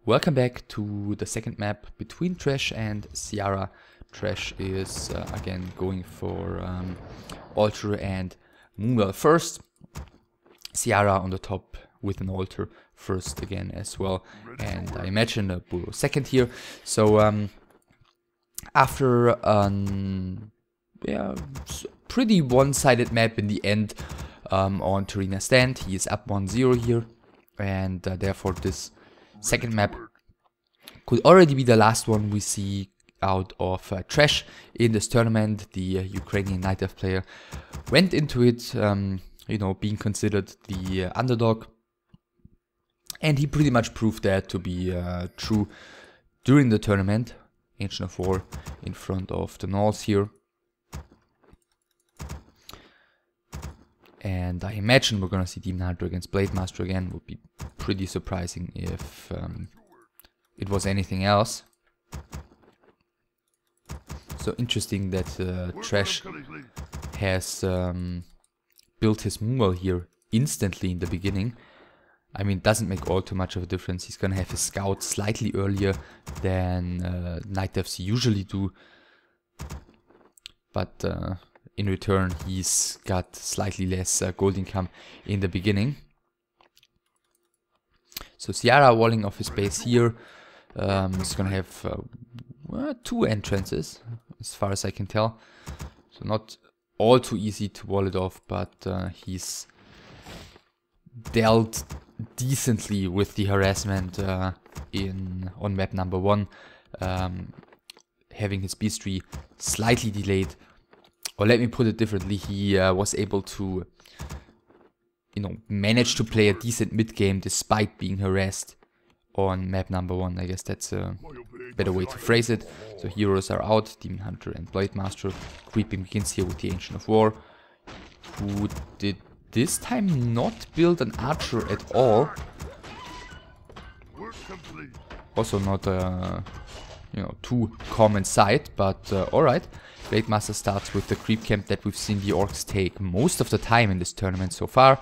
Welcome back to the second map between TReSh and Ciara. TReSh is again going for altar and moonwell first. Ciara on the top with an altar first again as well. And I imagine a burrow second here. So after pretty one-sided map in the end on Tarina stand, he is up 1-0 here. And therefore this second map could already be the last one we see out of TReSh in this tournament. The Ukrainian Night Elf player went into it, you know, being considered the underdog, and he pretty much proved that to be true during the tournament. Ancient of War in front of the Gnolls here. And I imagine we're gonna see Demon Hunter against Blade Master again. Would be pretty surprising if it was anything else. So interesting that TReSh has built his Moonwell here instantly in the beginning. I mean, it doesn't make all too much of a difference. He's gonna have his scout slightly earlier than Night Elves usually do. But in return, he's got slightly less gold income in the beginning. So Ciara walling off his base here. He's gonna have 2 entrances, as far as I can tell. So not all too easy to wall it off, but he's dealt decently with the harassment on map number 1, having his beast tree slightly delayed. Or let me put it differently, he was able to, you know, manage to play a decent mid game despite being harassed on map number 1. I guess that's a better way to phrase it. So heroes are out, Demon Hunter and Blade Master. Creeping begins here with the Ancient of War, who did this time not build an archer at all. Also not a, you know, too common sight, but alright. Blade Master starts with the creep camp that we've seen the orcs take most of the time in this tournament so far.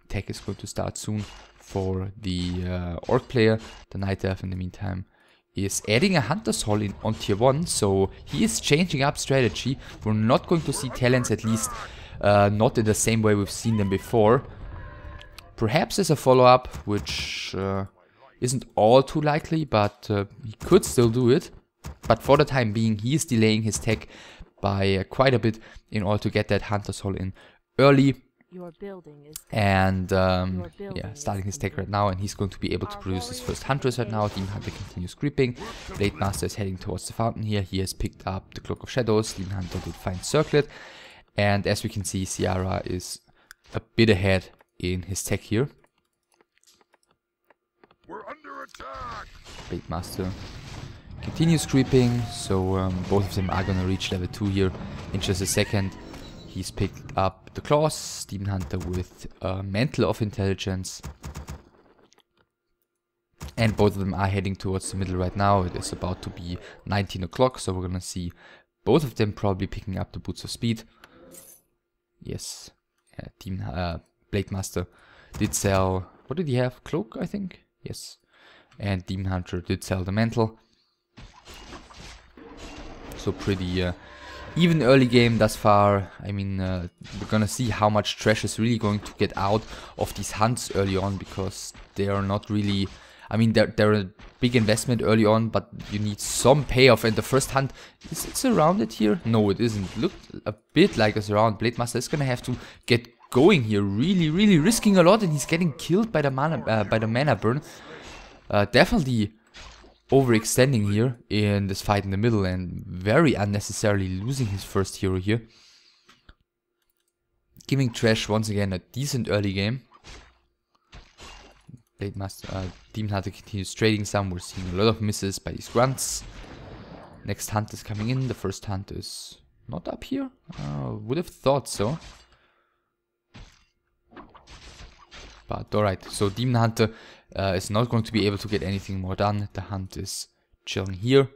Tech is going to start soon for the orc player. The Night Elf in the meantime is adding a Hunter's Hall on tier 1, so he is changing up strategy. We're not going to see talents, at least not in the same way we've seen them before. Perhaps as a follow-up, which isn't all too likely, but he could still do it. But for the time being, he is delaying his tech by quite a bit in order to get that Hunter's Hall in early. And yeah, starting his tech right now, and he's going to be able to produce his first Huntress right now. Demon Hunter continues creeping. Blade Master is heading towards the fountain here. He has picked up the Cloak of Shadows. Demon Hunter did find Circlet. And as we can see, Ciara is a bit ahead in his tech here. We're under attack. Blade Master continues creeping, so both of them are gonna reach level 2 here in just a second. He's picked up the claws, Demon Hunter with Mantle of Intelligence. And both of them are heading towards the middle right now. It is about to be 19 o'clock, so we're gonna see both of them probably picking up the Boots of Speed. Yes, Blade Master did sell, what did he have? Cloak, I think? Yes. And Demon Hunter did sell the Mantle. So pretty even early game thus far. I mean, we're gonna see how much TReSh is really going to get out of these hunts early on, because they are not really, I mean, they're a big investment early on, but you need some payoff. And the first hunt, is it surrounded here? No, it isn't. Looked a bit like a surround. Blade Master is gonna have to get going here, really risking a lot, and he's getting killed by the mana burn. Definitely overextending here in this fight in the middle, and very unnecessarily losing his first hero here. Giving TReSh once again a decent early game. Blade Master, Demon Hunter continues trading some. We're seeing a lot of misses by these grunts. Next hunt is coming in. The first hunt is not up here. Would have thought so. But alright, so Demon Hunter is not going to be able to get anything more done. The hunt is chilling here.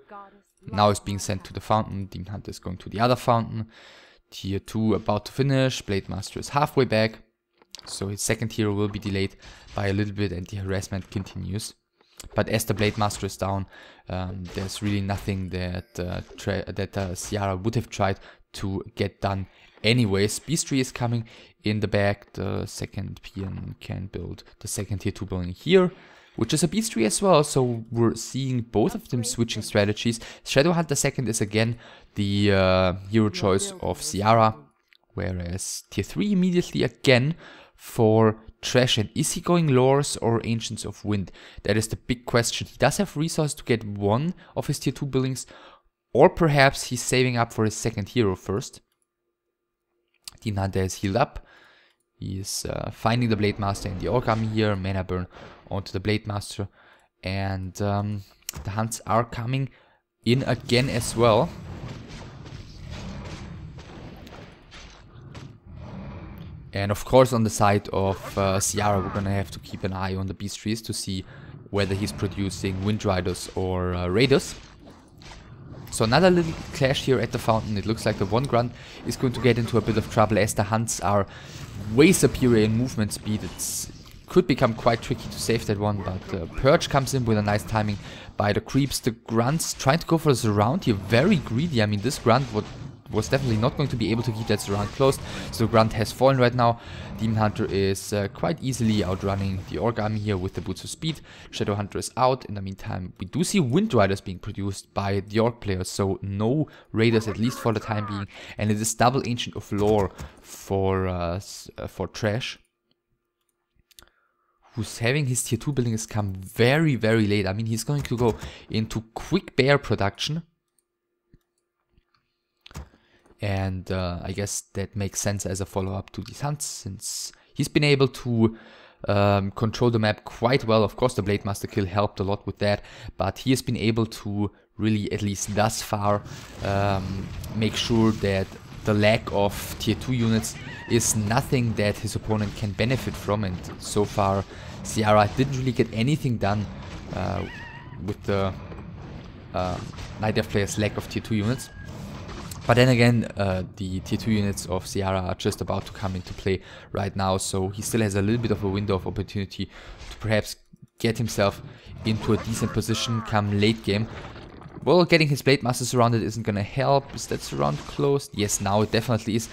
Now it's being sent to the fountain. Demon Hunter is going to the other fountain. Tier 2 about to finish. Blade Master is halfway back. So his second hero will be delayed by a little bit and the harassment continues. But as the Blade Master is down, there's really nothing that Ciara would have tried to get done anyways. Beast 3 is coming in the back. The second PN can build the second tier 2 building here, which is a Beast 3 as well. So we're seeing both of them switching strategies. Shadowhunter second is again the hero choice of Ciara, whereas tier 3 immediately again for TReSh. And is he going Lores or Ancients of Wind? That is the big question. He does have resources to get one of his tier 2 buildings, or perhaps he's saving up for his second hero first. Demon Hunter is healed up. He is finding the Blade Master in the Orc Army here. Mana burn onto the Blade Master. And the hunts are coming in again as well. And of course on the side of Ciara, we're gonna have to keep an eye on the Beast Trees to see whether he's producing Wind Riders or Raiders. So another little clash here at the fountain. It looks like the one grunt is going to get into a bit of trouble as the hunts are way superior in movement speed. It could become quite tricky to save that one, but Purge comes in with a nice timing by the creeps. The grunts trying to go for the surround here, very greedy. I mean, this grunt was definitely not going to be able to keep that surround closed, so the grunt has fallen right now. Demon Hunter is quite easily outrunning the Orc Army here with the Boots of Speed. Shadow Hunter is out. In the meantime, we do see Wind Riders being produced by the Orc players, so no Raiders at least for the time being, and it is double Ancient of Lore for TReSh, who's having his tier 2 buildings come very, very late. I mean, he's going to go into quick bear production. And I guess that makes sense as a follow-up to these hunts, since he's been able to control the map quite well. Of course, the Blade Master kill helped a lot with that, but he has been able to really, at least thus far, make sure that the lack of tier 2 units is nothing that his opponent can benefit from. And so far, Ciara didn't really get anything done with the Night Elf players' lack of tier 2 units. But then again, the tier 2 units of Ciara are just about to come into play right now, so he still has a little bit of a window of opportunity to perhaps get himself into a decent position come late game. Well, getting his Blade Master surrounded isn't gonna help. Is that surround closed? Yes, now it definitely is.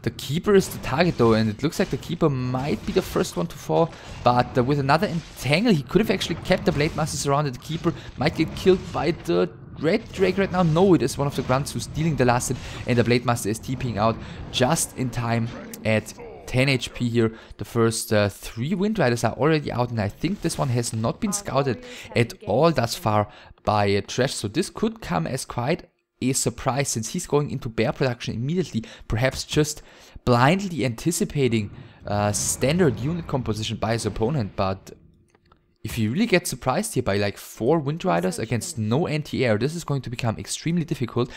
The Keeper is the target though, and it looks like the Keeper might be the first one to fall, but with another Entangle, he could have actually kept the Blade Master surrounded. The Keeper might get killed by the Red Drake right now. No, it is one of the grunts who's stealing the last hit, and the Blade Master is TPing out just in time at 10 HP here. The first 3 Wind Riders are already out, and I think this one has not been scouted at all thus far by TReSh, so this could come as quite a surprise, since he's going into bear production immediately, perhaps just blindly anticipating standard unit composition by his opponent. But if you really get surprised here by like 4 Wind Riders against no anti-air, this is going to become extremely difficult.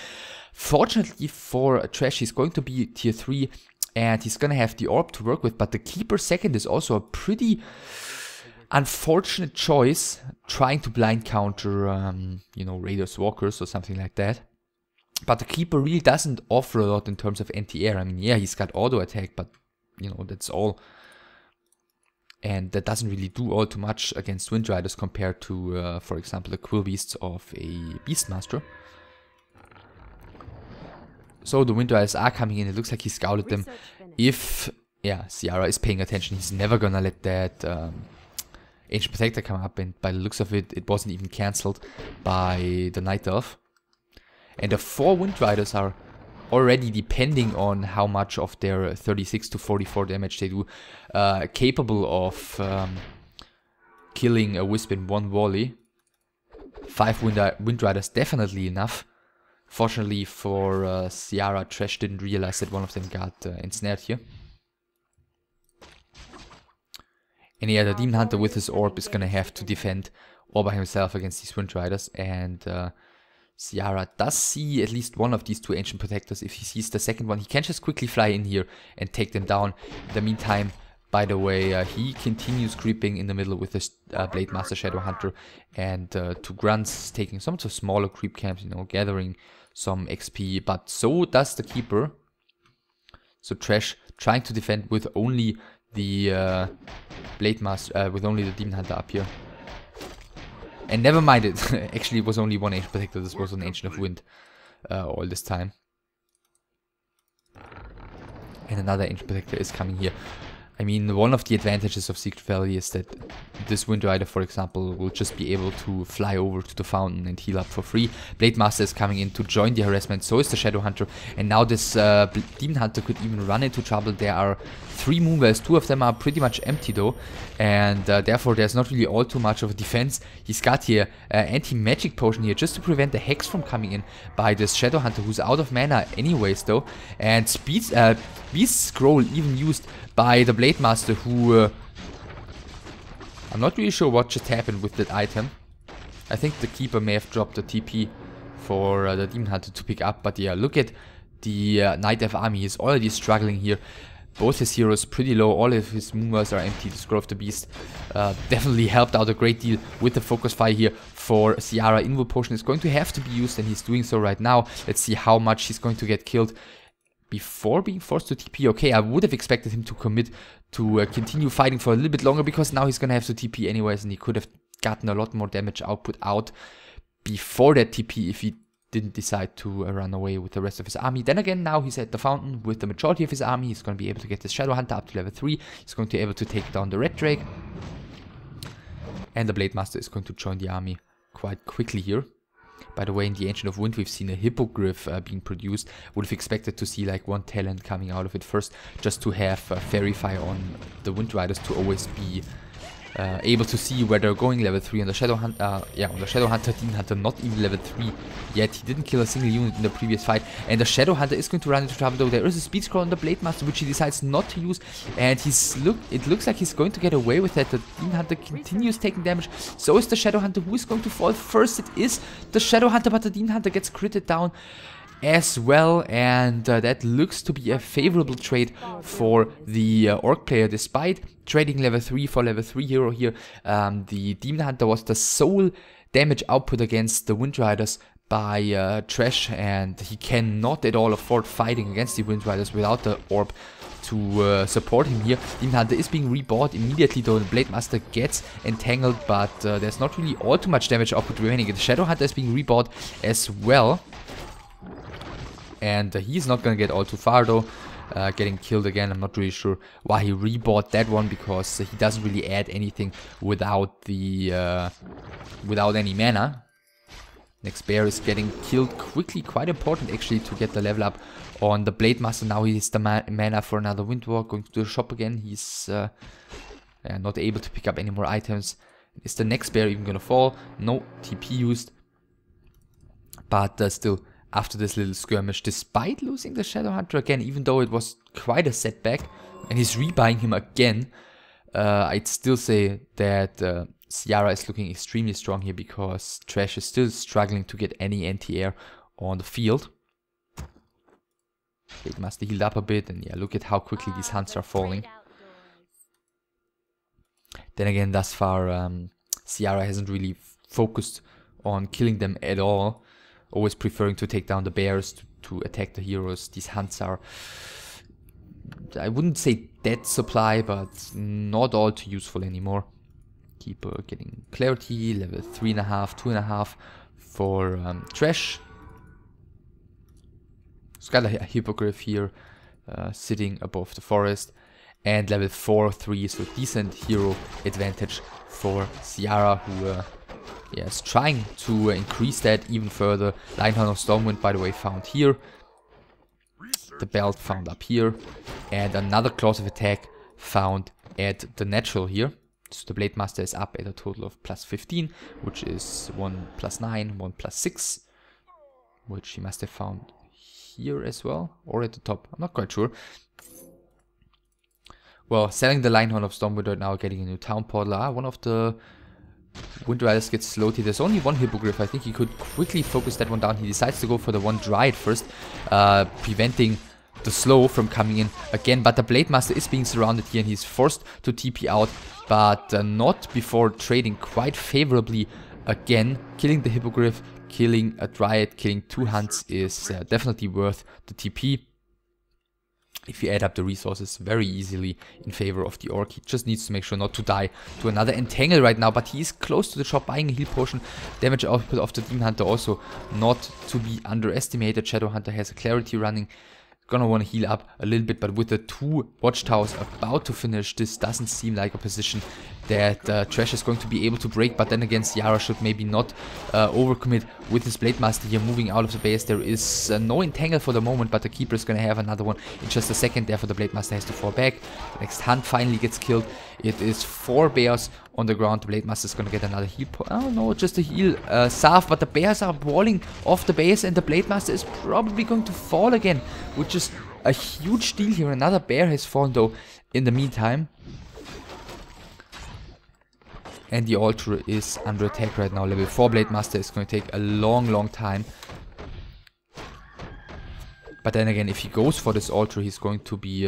Fortunately for TReSh, he's going to be tier 3 and he's going to have the Orb to work with, but the Keeper second is also a pretty unfortunate choice, trying to blind counter, you know, Raiders, Walkers or something like that. But the Keeper really doesn't offer a lot in terms of anti-air. I mean, yeah, he's got auto attack, but, you know, that's all. And that doesn't really do all too much against Wind Riders compared to, for example, the Quill Beasts of a Beastmaster. So the Wind Riders are coming in. It looks like he scouted them. If, yeah, Ciara is paying attention, he's never gonna let that Ancient Protector come up. And by the looks of it, it wasn't even cancelled by the Night Elf. And the 4 Wind Riders are already, depending on how much of their 36 to 44 damage they do, capable of killing a Wisp in 1 volley. 5 Wind Riders definitely enough. Fortunately for Ciara, TReSh didn't realize that one of them got ensnared here. And yeah, the Demon Hunter with his Orb is gonna have to defend all by himself against these Wind Riders, and Ciara does see at least one of these 2 Ancient Protectors. If he sees the second one, he can just quickly fly in here and take them down. In the meantime, by the way, he continues creeping in the middle with his Blade Master Shadow Hunter and 2 grunts, taking some of the smaller creep camps, you know, gathering some XP, but so does the Keeper. So TReSh trying to defend with only the Blade Master, with only the Demon Hunter up here. And never mind it, actually it was only one Ancient Protector, this was an Ancient of Wind all this time. And another Ancient Protector is coming here. I mean, one of the advantages of Secret Valley is that this Wind Rider, for example, will just be able to fly over to the fountain and heal up for free. Blade Master is coming in to join the harassment, so is the Shadow Hunter. And now this Demon Hunter could even run into trouble. There are 3 Moonbears, 2 of them are pretty much empty though. And therefore there's not really all too much of a defense. He's got here anti-magic potion here just to prevent the Hex from coming in by this Shadow Hunter, who's out of mana anyways though. And Beast Scroll even used by the Blade Master, who I'm not really sure what just happened with that item. I think the Keeper may have dropped the TP for the Demon Hunter to pick up, but yeah, look at the Night Elf army. He's already struggling here. Both his heroes pretty low, all of his Moonbears are empty. The Scroll of the Beast definitely helped out a great deal with the focus fire here for Ciara. Invo Potion is going to have to be used, and he's doing so right now. Let's see how much he's going to get killed before being forced to TP. Okay, I would have expected him to commit to continue fighting for a little bit longer, because now he's gonna have to TP anyways, and he could have gotten a lot more damage output out before that TP if he didn't decide to run away with the rest of his army. Then again, now he's at the fountain with the majority of his army. He's gonna be able to get the Shadow Hunter up to level 3. He's going to be able to take down the Red Drake, and the Blade Master is going to join the army quite quickly here. By the way, in the Ancient of Wind, we've seen a Hippogriff being produced. Would have expected to see like one talent coming out of it first, just to have Fairy Fire on the Wind Riders to always be able to see where they're going. Level 3 on the Shadow Hunter. Yeah, on the Shadow Hunter, Demon Hunter not even level 3 yet. He didn't kill a single unit in the previous fight. And the Shadow Hunter is going to run into trouble though. There is a Speed Scroll on the Blade Master, which he decides not to use. And it looks like he's going to get away with that. The Demon Hunter continues taking damage. So is the Shadow Hunter, who is going to fall first. It is the Shadow Hunter, but the Demon Hunter gets critted down as well, and that looks to be a favorable trade for the Orc player. Despite trading level 3 for level 3 hero here, the Demon Hunter was the sole damage output against the Wind Riders by TReSh, and he cannot at all afford fighting against the Wind Riders without the Orb to support him here. Demon Hunter is being rebought immediately though. The Blade Master gets entangled, but there's not really all too much damage output remaining. The Shadow Hunter is being rebought as well. And he's not gonna get all too far though, getting killed again. I'm not really sure why he rebought that one, because he doesn't really add anything without the without any mana. Next bear is getting killed quickly, quite important actually to get the level up on the Blade Master. Now he has the mana for another Wind Walk. Going to the shop again. He's not able to pick up any more items. Is the next bear even gonna fall? No, TP used, but still, after this little skirmish, despite losing the Shadow Hunter again, even though it was quite a setback, and he's rebuying him again, I'd still say that Ciara is looking extremely strong here, because TReSh is still struggling to get any anti-air on the field. Blade Master healed up a bit, and yeah, look at how quickly these hunts are falling. Then again, thus far, Ciara hasn't really focused on killing them at all. Always preferring to take down the bears to attack the heroes. These hunts are, I wouldn't say dead supply, but not all too useful anymore. Keeper getting clarity, level 3.5, 2.5 for TReSh. He's got a Hippogriff here sitting above the forest. And level 4, 3, so decent hero advantage for Ciara, who is trying to increase that even further. Linehorn of Stormwind, by the way, found here. The belt found up here. And another clause of attack found at the natural here. So the Blade Master is up at a total of plus 15, which is 1 plus 9, 1 plus 6. Which he must have found here as well, or at the top. I'm not quite sure. Well, selling the Linehorn of Stormwind right now, getting a new town portal. One of the Wind Riders gets slowed here. There's only one Hippogriff. I think he could quickly focus that one down. He decides to go for the one Dryad first, preventing the slow from coming in again. But the Blade Master is being surrounded here, and he's forced to TP out, but not before trading quite favorably again. Killing the Hippogriff, killing a Dryad, killing 2 hunts is definitely worth the TP. if you add up the resources very easily in favor of the Orc. He just needs to make sure not to die to another Entangle right now, but he is close to the shop buying a heal potion. Damage output of the Demon Hunter also not to be underestimated. Shadow Hunter has a Clarity running. Gonna want to heal up a little bit, but with the 2 watchtowers about to finish, this doesn't seem like a position that TReSh is going to be able to break. But then again, Ciara should maybe not overcommit with his Blade Master here moving out of the base. There is no Entangle for the moment, but the Keeper is gonna have another one in just a second. Therefore the Blade Master has to fall back. The next hunt finally gets killed. It is 4 bears on the ground. The Blade Master is gonna get another heal. Oh no, just a heal salve, but the bears are walling off the base and the Blade Master is probably going to fall again, which is a huge deal here. Another bear has fallen though in the meantime. And the altar is under attack right now. Level 4 Blade Master is going to take a long time. But then again, if he goes for this altar, he's going to be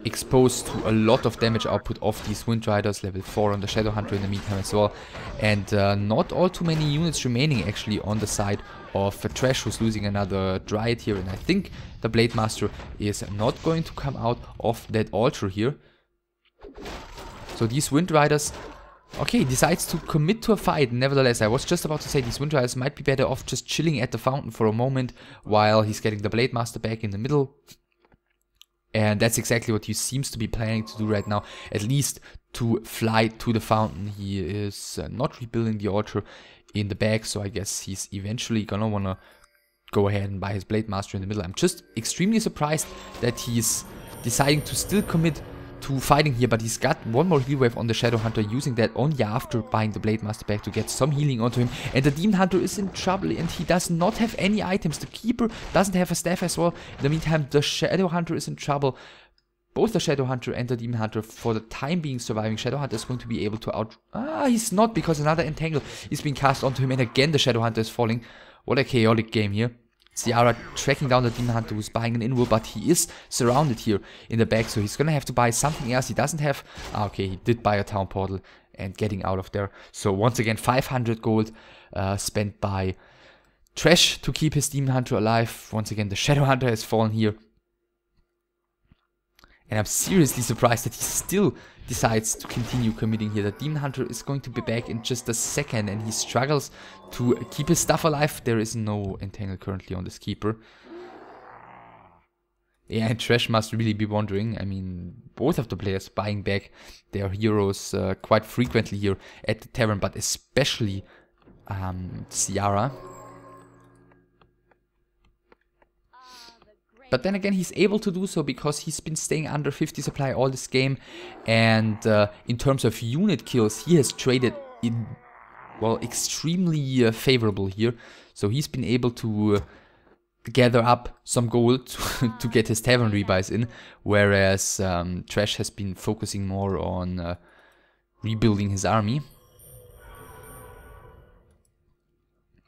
exposed to a lot of damage output of these Wind Riders. Level 4 on the Shadow Hunter in the meantime as well. And not all too many units remaining actually on the side of TReSh, who's losing another Dryad here. And I think the Blade Master is not going to come out of that altar here. So these Wind Riders, okay, decides to commit to a fight. Nevertheless, I was just about to say these Wind Riders might be better off just chilling at the fountain for a moment while he's getting the Blade Master back in the middle. And that's exactly what he seems to be planning to do right now, at least to fly to the fountain. He is not rebuilding the altar in the back, so I guess he's eventually gonna wanna go ahead and buy his Blade Master in the middle. I'm just extremely surprised that he's deciding to still commit to fighting here, but he's got one more heal wave on the Shadow Hunter, using that only after buying the Blade Master back to get some healing onto him. And the Demon Hunter is in trouble and he does not have any items. The Keeper doesn't have a staff as well. In the meantime, the Shadow Hunter is in trouble. Both the Shadow Hunter and the Demon Hunter for the time being surviving. Shadow Hunter is going to be able to out... he's not, because another Entangle is being cast onto him and again the Shadow Hunter is falling. What a chaotic game here. Ciara tracking down the Demon Hunter who's buying an inward, but he is surrounded here in the back, so he's gonna have to buy something else. He doesn't have... okay, he did buy a town portal and getting out of there. So once again, 500 gold spent by TReSh to keep his Demon Hunter alive. Once again, the Shadow Hunter has fallen here. And I'm seriously surprised that he still decides to continue committing here. The Demon Hunter is going to be back in just a second and he struggles to keep his stuff alive. There is no Entangle currently on this Keeper. Yeah, and TReSh must really be wondering. I mean, both of the players buying back their heroes quite frequently here at the tavern, but especially Ciara. But then again, he's able to do so because he's been staying under 50 supply all this game. And in terms of unit kills, he has traded in, well, extremely favorable here. So he's been able to gather up some gold to get his tavern rebuys in. Whereas TReSh has been focusing more on rebuilding his army.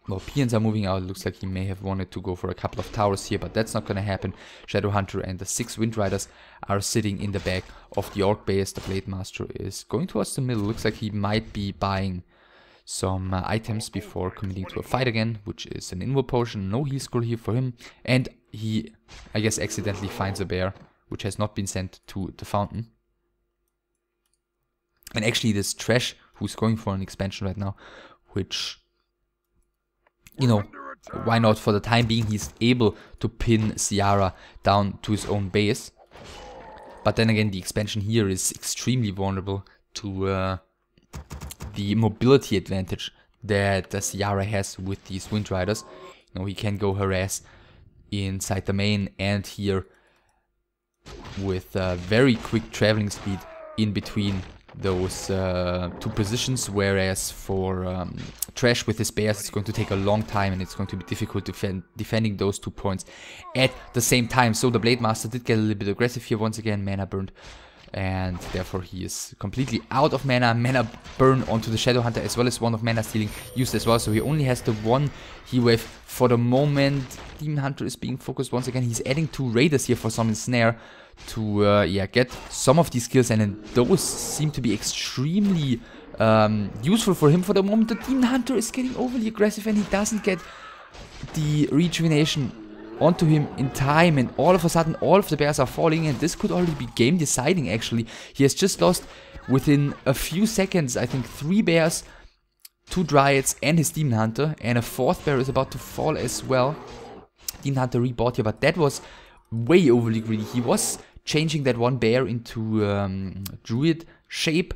Well, peons are moving out. It looks like he may have wanted to go for a couple of towers here, but that's not going to happen. Shadow Hunter and the 6 Wind Riders are sitting in the back of the Orc base. The Blade Master is going towards the middle. Looks like he might be buying some items before committing to a fight again, which is an inward potion. No heal scroll here for him. And he, I guess, accidentally finds a bear, which has not been sent to the fountain. And actually, this TReSh, who's going for an expansion right now, which... you know, why not? For the time being, he's able to pin Ciara down to his own base. But then again, the expansion here is extremely vulnerable to the mobility advantage that Ciara has with these Wind Riders. You know, he can go harass inside the main and here with very quick traveling speed in between those two positions, whereas for TReSh with his bears it's going to take a long time and it's going to be difficult defending those 2 points at the same time. So the Blade Master did get a little bit aggressive here once again, mana burned, and therefore he is completely out of mana. Mana burn onto the Shadow Hunter as well as one of mana stealing used as well, so he only has the one heal wave for the moment. Demon Hunter is being focused once again. He's adding 2 Raiders here for Summon Snare to yeah, get some of these kills, and then those seem to be extremely useful for him for the moment. The Demon Hunter is getting overly aggressive and he doesn't get the rejuvenation onto him in time, and all of a sudden all of the bears are falling, and this could already be game deciding actually. He has just lost within a few seconds, I think 3 bears, 2 dryads and his demon hunter, and a 4th bear is about to fall as well. Demon hunter rebought here, but that was way overly greedy. He was changing that 1 bear into druid shape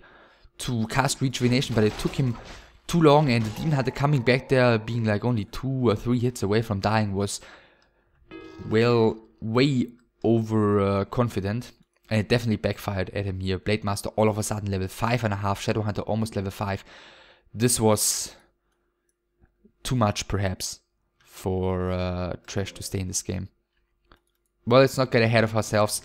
to cast rejuvenation, but it took him too long, and the demon hunter coming back there being like only 2 or 3 hits away from dying was, well, way over confident, and it definitely backfired at him here. Blade Master all of a sudden level 5.5, Shadow Hunter almost level 5. This was too much perhaps for TReSh to stay in this game. Well, let's not get ahead of ourselves.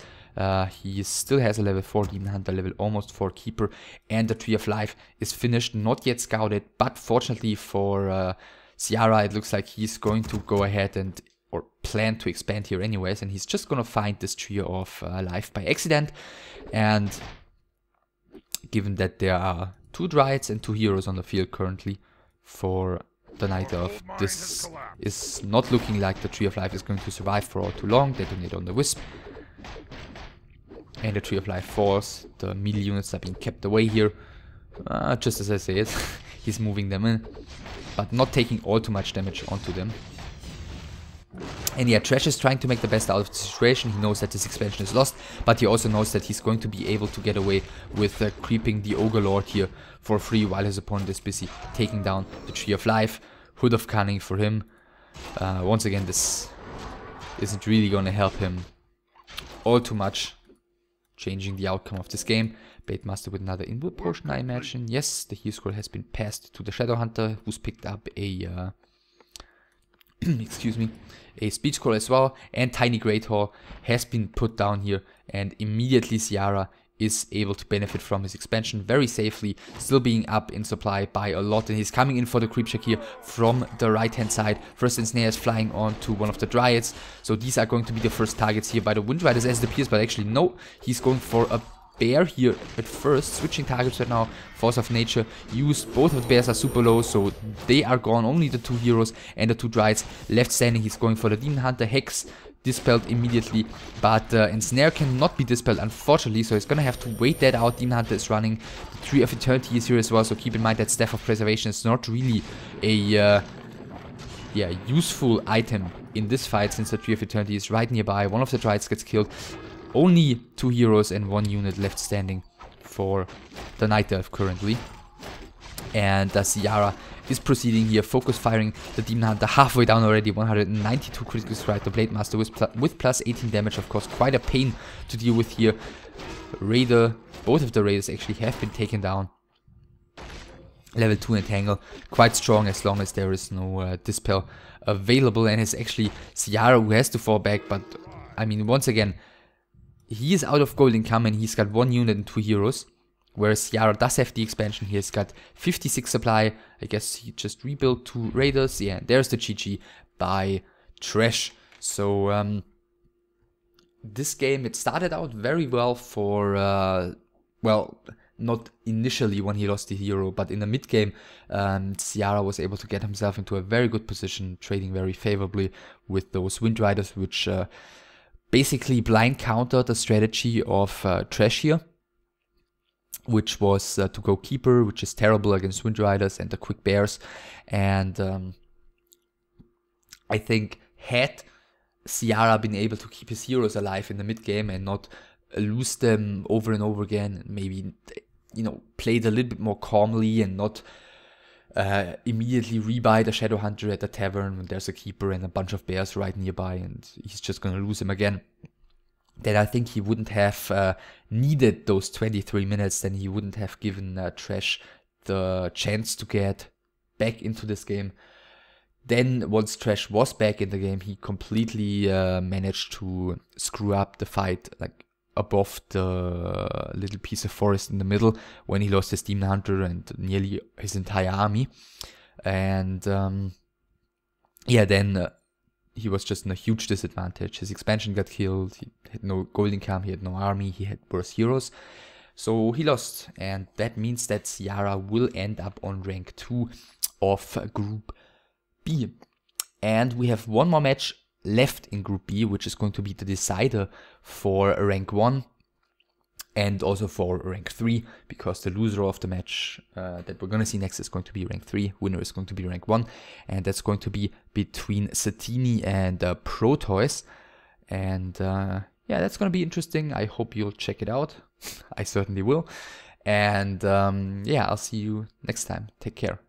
He still has a level 4 Demon Hunter, level almost 4 Keeper, and the Tree of Life is finished, not yet scouted, but fortunately for Ciara, it looks like he's going to go ahead and or plan to expand here anyways, and he's just gonna find this Tree of Life by accident. And given that there are 2 Dryads and 2 Heroes on the field currently for the Night Elf, this is not looking like the Tree of Life is going to survive for all too long. They donate on the Wisp, and the Tree of Life falls. The melee units are being kept away here, just as I say it. He's moving them in, but not taking all too much damage onto them. And yeah, TReSh is trying to make the best out of the situation. He knows that this expansion is lost, but he also knows that he's going to be able to get away with creeping the Ogre Lord here for free while his opponent is busy taking down the Tree of Life. Hood of Cunning for him. Once again, this isn't really going to help him all too much, changing the outcome of this game. Blade Master with another inward potion, I imagine. Yes, the heal scroll has been passed to the Shadow Hunter, who's picked up a excuse me, a speed scroll as well, and Tiny Great Hall has been put down here, and immediately Ciara is able to benefit from his expansion very safely, still being up in supply by a lot, and he's coming in for the creep check here from the right hand side. First Ensnare is flying on to one of the Dryads, so these are going to be the first targets here by the Wind Riders as it appears, but actually no, he's going for a bear here at first, switching targets right now. Force of Nature used, both of the bears are super low, so they are gone. Only the 2 heroes and the 2 Dryads left standing. He's going for the Demon Hunter. Hex dispelled immediately, but Ensnare cannot be dispelled unfortunately, so he's gonna have to wait that out. Demon Hunter is running. The Tree of Eternity is here as well, so keep in mind that Staff of Preservation is not really a useful item in this fight, since the Tree of Eternity is right nearby. One of the Dryads gets killed. Only 2 heroes and 1 unit left standing for the Night Elf currently. And Ciara is proceeding here, focus firing the Demon Hunter halfway down already. 192 critical strike. The Blade Master with plus 18 damage, of course, quite a pain to deal with here. Raider, both of the Raiders actually have been taken down. Level 2 Entangle, quite strong as long as there is no Dispel available, and it's actually Ciara who has to fall back, but I mean, once again, he is out of gold income and he's got 1 unit and 2 heroes. Whereas Ciara does have the expansion. He has got 56 supply. I guess he just rebuilt 2 Raiders. Yeah, there's the GG by TReSh. So, this game, it started out very well for, well, not initially when he lost the hero, but in the mid game, Ciara was able to get himself into a very good position, trading very favorably with those Wind Riders, which basically blind countered the strategy of TReSh here, which was to go Keeper, which is terrible against Wind Riders and the quick bears. And I think had Ciara been able to keep his heroes alive in the mid game and not lose them over and over again, maybe, you know, played a little bit more calmly and not immediately rebuy the Shadow Hunter at the tavern when there's a Keeper and a bunch of bears right nearby and he's just gonna lose him again, then I think he wouldn't have needed those 23 minutes. Then he wouldn't have given TReSh the chance to get back into this game. Then once TReSh was back in the game, he completely managed to screw up the fight, like above the little piece of forest in the middle, when he lost his Demon Hunter and nearly his entire army. And yeah, then he was just in a huge disadvantage. His expansion got killed, he had no gold income, he had no army, he had worse heroes. So he lost, and that means that Ciara will end up on rank 2 of Group B. And we have one more match left in Group B, which is going to be the decider for rank 1 and also for rank 3, because the loser of the match that we're going to see next is going to be rank 3, winner is going to be rank 1, and that's going to be between Satini and Proteus. And yeah, that's going to be interesting. I hope you'll check it out. I certainly will. And yeah, I'll see you next time. Take care.